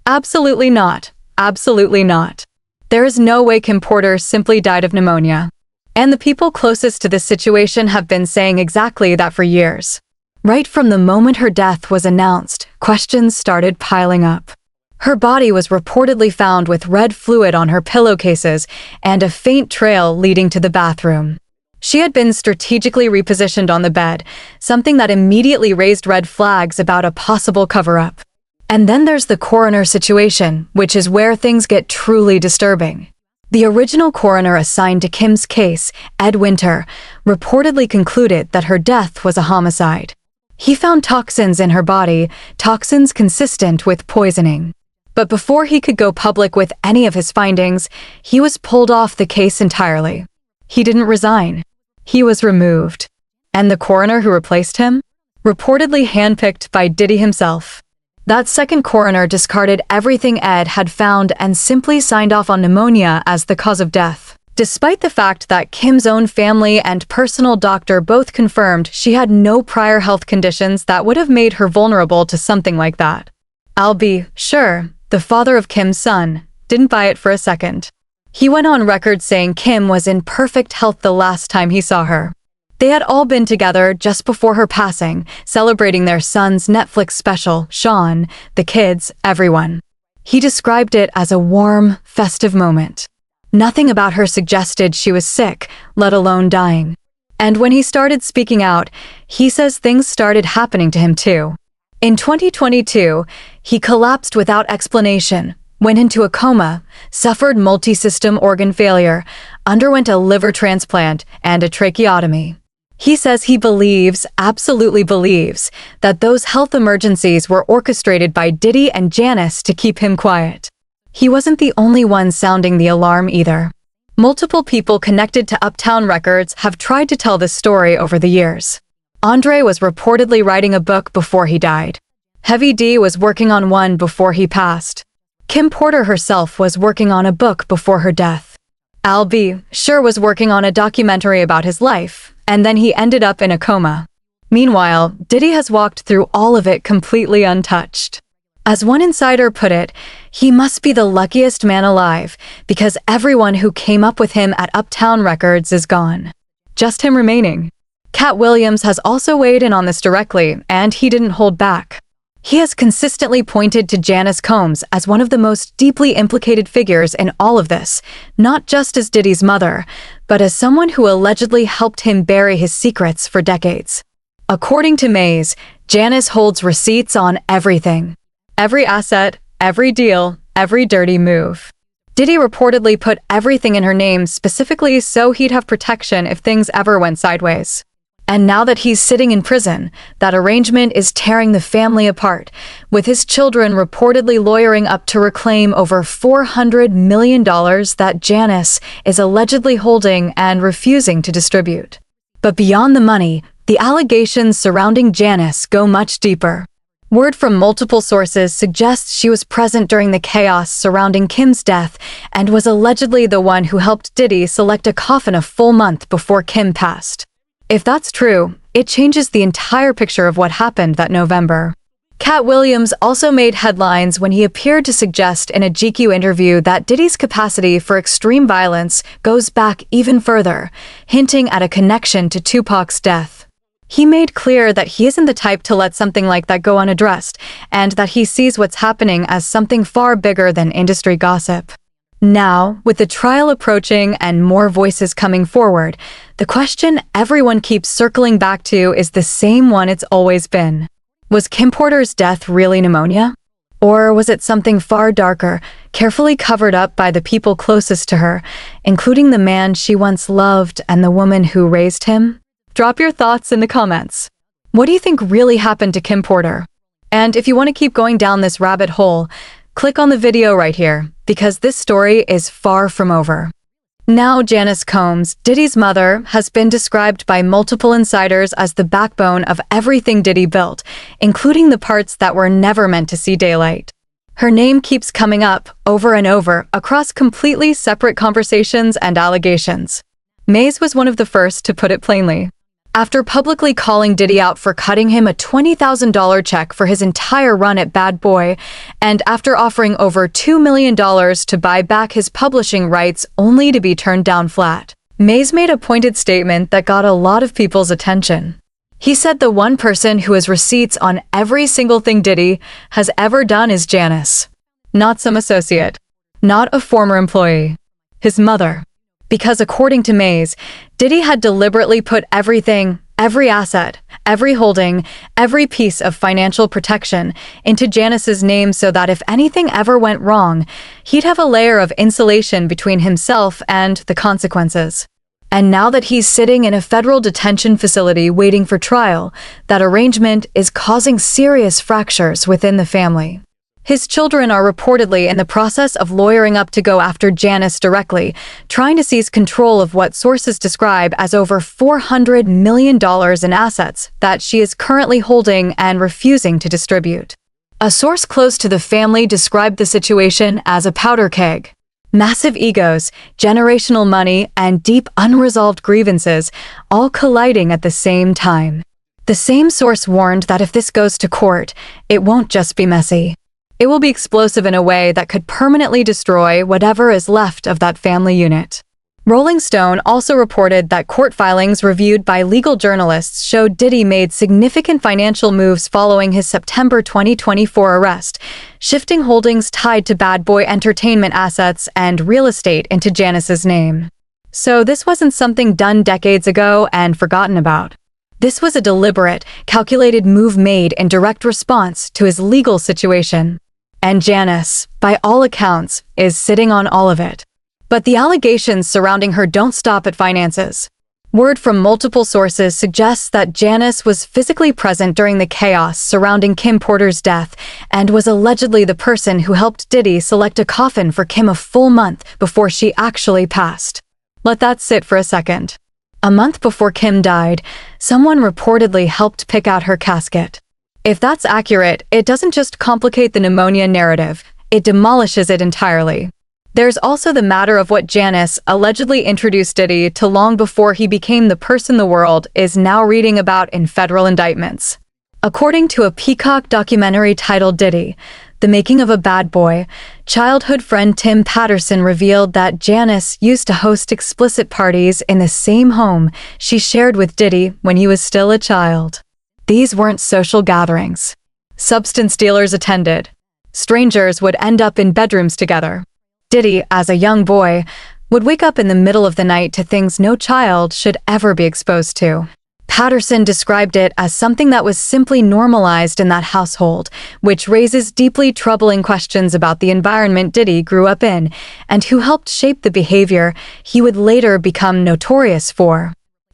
Absolutely not. Absolutely not. There is no way Kim Porter simply died of pneumonia. And the people closest to this situation have been saying exactly that for years. Right from the moment her death was announced, questions started piling up. Her body was reportedly found with red fluid on her pillowcases and a faint trail leading to the bathroom. She had been strategically repositioned on the bed, something that immediately raised red flags about a possible cover-up. And then there's the coroner situation, which is where things get truly disturbing. The original coroner assigned to Kim's case, Ed Winter, reportedly concluded that her death was a homicide. He found toxins in her body, toxins consistent with poisoning. But before he could go public with any of his findings, he was pulled off the case entirely. He didn't resign. He was removed. And the coroner who replaced him? Reportedly handpicked by Diddy himself. That second coroner discarded everything Ed had found and simply signed off on pneumonia as the cause of death, despite the fact that Kim's own family and personal doctor both confirmed she had no prior health conditions that would have made her vulnerable to something like that. I'll be sure, the father of Kim's son, didn't buy it for a second. He went on record saying Kim was in perfect health the last time he saw her. They had all been together just before her passing, celebrating their son's Netflix special, Sean, the kids, everyone. He described it as a warm, festive moment. Nothing about her suggested she was sick, let alone dying. And when he started speaking out, he says things started happening to him too. In 2022, he collapsed without explanation, went into a coma, suffered multi-system organ failure, underwent a liver transplant, and a tracheotomy. He says he believes, absolutely believes, that those health emergencies were orchestrated by Diddy and Janice to keep him quiet. He wasn't the only one sounding the alarm either. Multiple people connected to Uptown Records have tried to tell this story over the years. Andre was reportedly writing a book before he died. Heavy D was working on one before he passed. Kim Porter herself was working on a book before her death. Al B. Sure was working on a documentary about his life, and then he ended up in a coma. Meanwhile, Diddy has walked through all of it completely untouched. As one insider put it, he must be the luckiest man alive because everyone who came up with him at Uptown Records is gone. Just him remaining. Katt Williams has also weighed in on this directly, and he didn't hold back. He has consistently pointed to Janice Combs as one of the most deeply implicated figures in all of this, not just as Diddy's mother, but as someone who allegedly helped him bury his secrets for decades. According to Mays, Janice holds receipts on everything. Every asset, every deal, every dirty move. Diddy reportedly put everything in her name specifically so he'd have protection if things ever went sideways. And now that he's sitting in prison, that arrangement is tearing the family apart, with his children reportedly lawyering up to reclaim over $400 million that Janice is allegedly holding and refusing to distribute. But beyond the money, the allegations surrounding Janice go much deeper. Word from multiple sources suggests she was present during the chaos surrounding Kim's death and was allegedly the one who helped Diddy select a coffin a full month before Kim passed. If that's true, it changes the entire picture of what happened that November. Katt Williams also made headlines when he appeared to suggest in a GQ interview that Diddy's capacity for extreme violence goes back even further, hinting at a connection to Tupac's death. He made clear that he isn't the type to let something like that go unaddressed, and that he sees what's happening as something far bigger than industry gossip. Now, with the trial approaching and more voices coming forward, the question everyone keeps circling back to is the same one it's always been. Was Kim Porter's death really pneumonia? Or was it something far darker, carefully covered up by the people closest to her, including the man she once loved and the woman who raised him? Drop your thoughts in the comments. What do you think really happened to Kim Porter? And if you want to keep going down this rabbit hole, click on the video right here, because this story is far from over. Now Janice Combs, Diddy's mother, has been described by multiple insiders as the backbone of everything Diddy built, including the parts that were never meant to see daylight. Her name keeps coming up over and over across completely separate conversations and allegations. Mays was one of the first to put it plainly. After publicly calling Diddy out for cutting him a $20,000 check for his entire run at Bad Boy, and after offering over $2 million to buy back his publishing rights only to be turned down flat, Mays made a pointed statement that got a lot of people's attention. He said the one person who has receipts on every single thing Diddy has ever done is Janice. Not some associate. Not a former employee. His mother. Because according to Mays, Diddy had deliberately put everything, every asset, every holding, every piece of financial protection into Janice's name so that if anything ever went wrong, he'd have a layer of insulation between himself and the consequences. And now that he's sitting in a federal detention facility waiting for trial, that arrangement is causing serious fractures within the family. His children are reportedly in the process of lawyering up to go after Janice directly, trying to seize control of what sources describe as over $400 million in assets that she is currently holding and refusing to distribute. A source close to the family described the situation as a powder keg. Massive egos, generational money, and deep unresolved grievances all colliding at the same time. The same source warned that if this goes to court, it won't just be messy. It will be explosive in a way that could permanently destroy whatever is left of that family unit. Rolling Stone also reported that court filings reviewed by legal journalists showed Diddy made significant financial moves following his September 2024 arrest, shifting holdings tied to Bad Boy Entertainment assets and real estate into Janice's name. So this wasn't something done decades ago and forgotten about. This was a deliberate, calculated move made in direct response to his legal situation. And Janice, by all accounts, is sitting on all of it. But the allegations surrounding her don't stop at finances. Word from multiple sources suggests that Janice was physically present during the chaos surrounding Kim Porter's death and was allegedly the person who helped Diddy select a coffin for Kim a full month before she actually passed. Let that sit for a second. A month before Kim died, someone reportedly helped pick out her casket. If that's accurate, it doesn't just complicate the pneumonia narrative, it demolishes it entirely. There's also the matter of what Janice allegedly introduced Diddy to long before he became the person the world is now reading about in federal indictments. According to a Peacock documentary titled Diddy, The Making of a Bad Boy, childhood friend Tim Patterson revealed that Janice used to host explicit parties in the same home she shared with Diddy when he was still a child. These weren't social gatherings. Substance dealers attended. Strangers would end up in bedrooms together. Diddy, as a young boy, would wake up in the middle of the night to things no child should ever be exposed to. Patterson described it as something that was simply normalized in that household, which raises deeply troubling questions about the environment Diddy grew up in and who helped shape the behavior he would later become notorious for.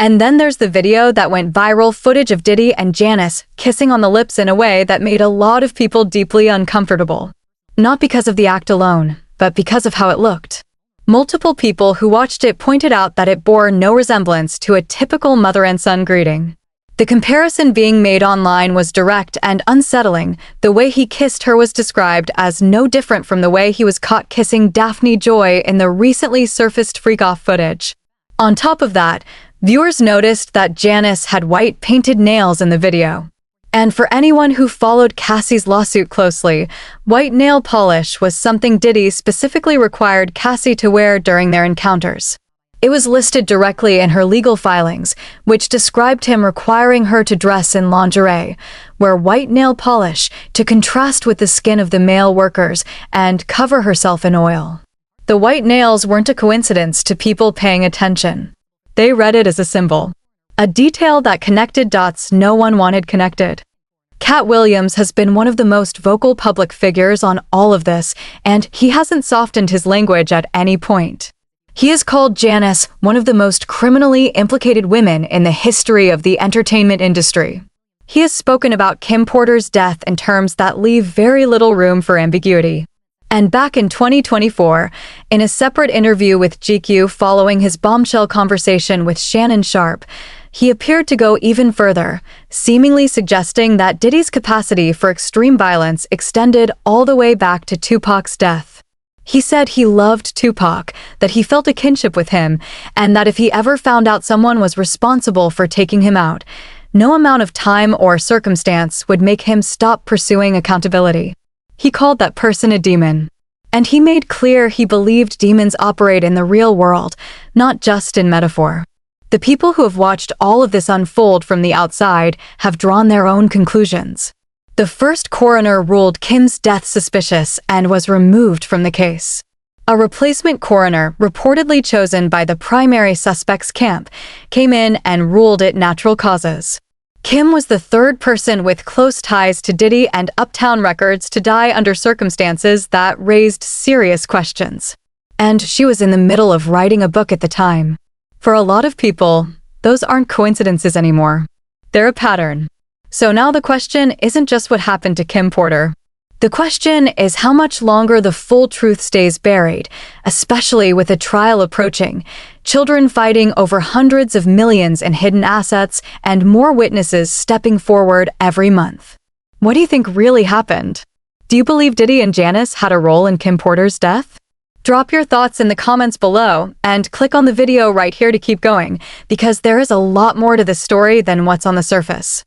And then there's the video that went viral, footage of Diddy and Janice kissing on the lips in a way that made a lot of people deeply uncomfortable. Not because of the act alone, but because of how it looked. Multiple people who watched it pointed out that it bore no resemblance to a typical mother and son greeting. The comparison being made online was direct and unsettling. The way he kissed her was described as no different from the way he was caught kissing Daphne Joy in the recently surfaced freak-off footage. On top of that, viewers noticed that Janice had white painted nails in the video. And for anyone who followed Cassie's lawsuit closely, white nail polish was something Diddy specifically required Cassie to wear during their encounters. It was listed directly in her legal filings, which described him requiring her to dress in lingerie, wear white nail polish to contrast with the skin of the male workers, and cover herself in oil. The white nails weren't a coincidence to people paying attention. They read it as a symbol. A detail that connected dots no one wanted connected. Katt Williams has been one of the most vocal public figures on all of this, and he hasn't softened his language at any point. He has called Janice one of the most criminally implicated women in the history of the entertainment industry. He has spoken about Kim Porter's death in terms that leave very little room for ambiguity. And back in 2024, in a separate interview with GQ following his bombshell conversation with Shannon Sharpe, he appeared to go even further, seemingly suggesting that Diddy's capacity for extreme violence extended all the way back to Tupac's death. He said he loved Tupac, that he felt a kinship with him, and that if he ever found out someone was responsible for taking him out, no amount of time or circumstance would make him stop pursuing accountability. He called that person a demon. And he made clear he believed demons operate in the real world, not just in metaphor. The people who have watched all of this unfold from the outside have drawn their own conclusions. The first coroner ruled Kim's death suspicious and was removed from the case. A replacement coroner, reportedly chosen by the primary suspect's camp, came in and ruled it natural causes. Kim was the third person with close ties to Diddy and Uptown Records to die under circumstances that raised serious questions. And she was in the middle of writing a book at the time. For a lot of people, those aren't coincidences anymore. They're a pattern. So now the question isn't just what happened to Kim Porter. The question is how much longer the full truth stays buried, especially with a trial approaching, children fighting over hundreds of millions in hidden assets, and more witnesses stepping forward every month. What do you think really happened? Do you believe Diddy and Janice had a role in Kim Porter's death? Drop your thoughts in the comments below and click on the video right here to keep going, because there is a lot more to this story than what's on the surface.